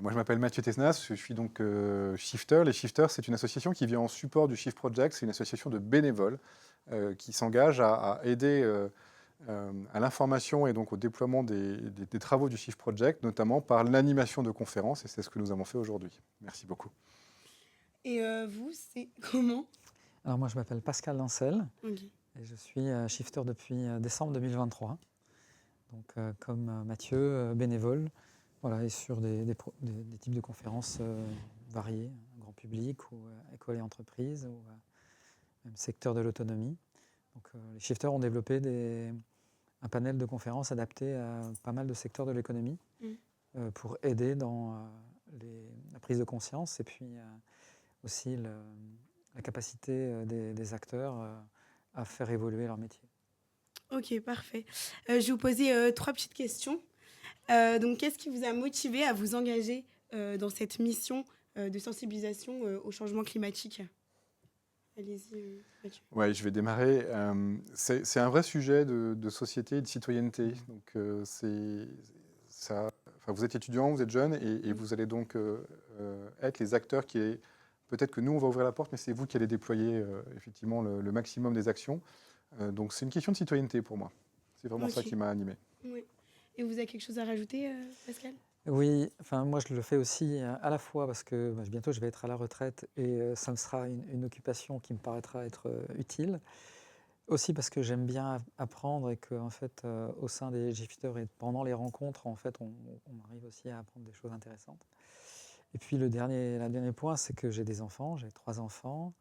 Moi, je m'appelle Mathieu Tesnas, je suis donc shifter. Les shifters, c'est une association qui vient en support du Shift Project. C'est une association de bénévoles qui s'engage à aider à l'information et donc au déploiement des travaux du Shift Project, notamment par l'animation de conférences, et c'est ce que nous avons fait aujourd'hui. Merci beaucoup. Et vous, c'est comment? Alors moi, je m'appelle Pascal Lancel Ok. et je suis shifter depuis décembre 2023. Donc, comme Mathieu, bénévole, voilà, et sur des types de conférences variées, grand public ou école et entreprise, ou même secteur de l'autonomie. Donc, les shifters ont développé un panel de conférences adapté à pas mal de secteurs de l'économie pour aider dans la prise de conscience et puis aussi la capacité des acteurs à faire évoluer leur métier. Ok, parfait. Je vais vous poser 3 petites questions. Donc, qu'est-ce qui vous a motivé à vous engager dans cette mission de sensibilisation au changement climatique? Allez-y, Mathieu. Ouais, je vais démarrer. C'est un vrai sujet de société et de citoyenneté. Donc, vous êtes étudiant, vous êtes jeune, et vous allez donc être les acteurs peut-être que nous, on va ouvrir la porte, mais c'est vous qui allez déployer effectivement le maximum des actions. Donc, c'est une question de citoyenneté pour moi. C'est vraiment ça qui m'a animé. Oui. Et vous avez quelque chose à rajouter, Pascal? Oui, enfin moi je le fais aussi à la fois parce que bientôt je vais être à la retraite et ça me sera une occupation qui me paraîtra être utile. Aussi parce que j'aime bien apprendre et que en fait au sein des shifters et pendant les rencontres en fait on arrive aussi à apprendre des choses intéressantes. Et puis le dernier point, c'est que j'ai des enfants, j'ai 3 enfants,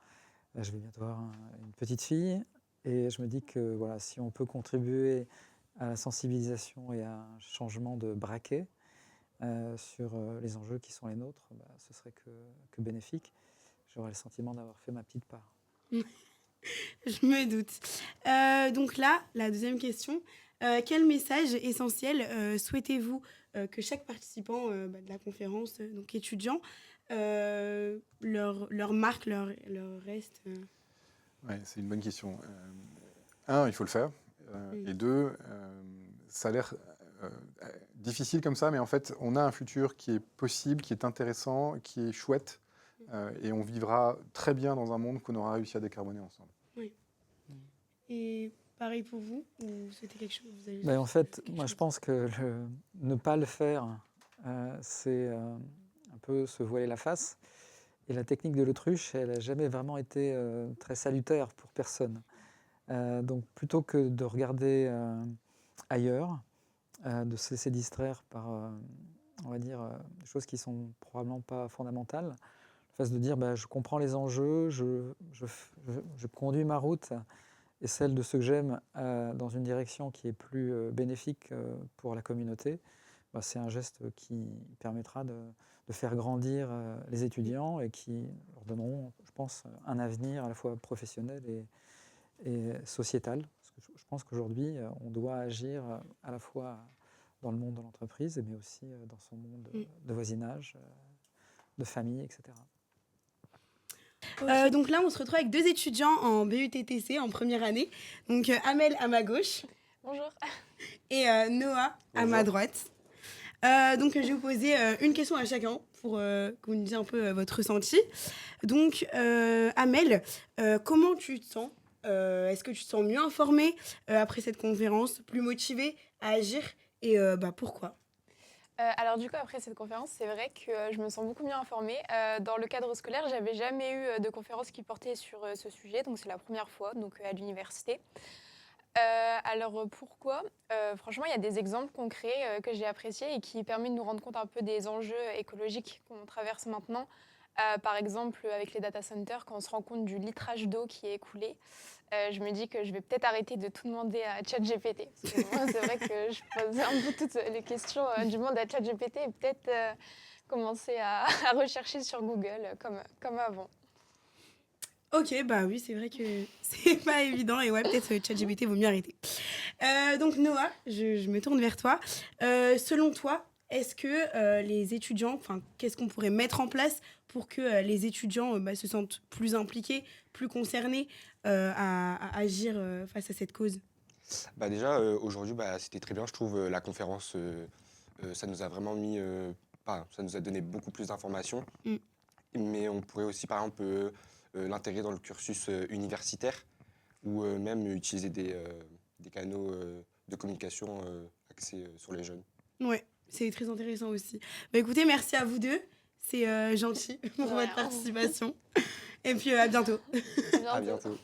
je vais bientôt avoir une petite fille et je me dis que voilà, si on peut contribuer à la sensibilisation et à un changement de braquet sur les enjeux qui sont les nôtres, ce serait que bénéfique. J'aurais le sentiment d'avoir fait ma petite part. Je me doute. Donc là, la deuxième question. Quel message essentiel souhaitez-vous que chaque participant de la conférence, donc étudiant, leur marque, leur reste Ouais, c'est une bonne question. Un, il faut le faire. Et deux, ça a l'air difficile comme ça, mais en fait, on a un futur qui est possible, qui est intéressant, qui est chouette, et on vivra très bien dans un monde qu'on aura réussi à décarboner ensemble. Oui. Et pareil pour vous? Ou c'était quelque chose vous avez En fait, moi je pense que ne pas le faire, c'est un peu se voiler la face. Et la technique de l'autruche, elle n'a jamais vraiment été très salutaire pour personne. Donc plutôt que de regarder ailleurs, de se laisser distraire par, on va dire, des choses qui ne sont probablement pas fondamentales, le fait de dire je comprends les enjeux, je conduis ma route et celle de ceux que j'aime dans une direction qui est plus bénéfique pour la communauté, c'est un geste qui permettra de faire grandir les étudiants et qui leur donneront, je pense, un avenir à la fois professionnel et sociétal. Parce que je pense qu'aujourd'hui, on doit agir à la fois dans le monde de l'entreprise, mais aussi dans son monde de voisinage, de famille, etc. Donc là, on se retrouve avec 2 étudiants en BUTTC en première année. Donc Amel à ma gauche. Bonjour. Et Noah à ma droite. Donc je vais vous poser une question à chacun pour que vous nous disiez un peu votre ressenti. Donc Amel, comment tu te sens? Est-ce que tu te sens mieux informée après cette conférence, plus motivée à agir et pourquoi? Alors du coup, après cette conférence, c'est vrai que je me sens beaucoup mieux informée. Dans le cadre scolaire, j'avais jamais eu de conférence qui portait sur ce sujet, donc c'est la première fois donc, à l'université. Alors pourquoi? Franchement, il y a des exemples concrets que j'ai appréciés et qui permettent de nous rendre compte un peu des enjeux écologiques qu'on traverse maintenant. Par exemple, avec les data centers, quand on se rend compte du litrage d'eau qui est écoulé, je me dis que je vais peut-être arrêter de tout demander à ChatGPT. Parce que moi, c'est vrai que je posais un peu toutes les questions du monde à ChatGPT et peut-être commencer à rechercher sur Google comme avant. Ok, bah oui, c'est vrai que c'est pas évident et ouais, peut-être ChatGPT vaut mieux arrêter. Donc Noah, je me tourne vers toi. Selon toi, est-ce que les étudiants, qu'est-ce qu'on pourrait mettre en place pour que les étudiants se sentent plus impliqués, plus concernés à agir face à cette cause? Déjà, aujourd'hui, c'était très bien, je trouve, la conférence, ça nous a vraiment mis ça nous a donné beaucoup plus d'informations. Mm. Mais on pourrait aussi, par exemple, l'intégrer dans le cursus universitaire ou même utiliser des canaux de communication axés sur les jeunes. Ouais, c'est très intéressant aussi. Bah écoutez, merci à vous deux. C'est gentil pour Ouais. votre participation. Et puis à bientôt. À bientôt. À bientôt.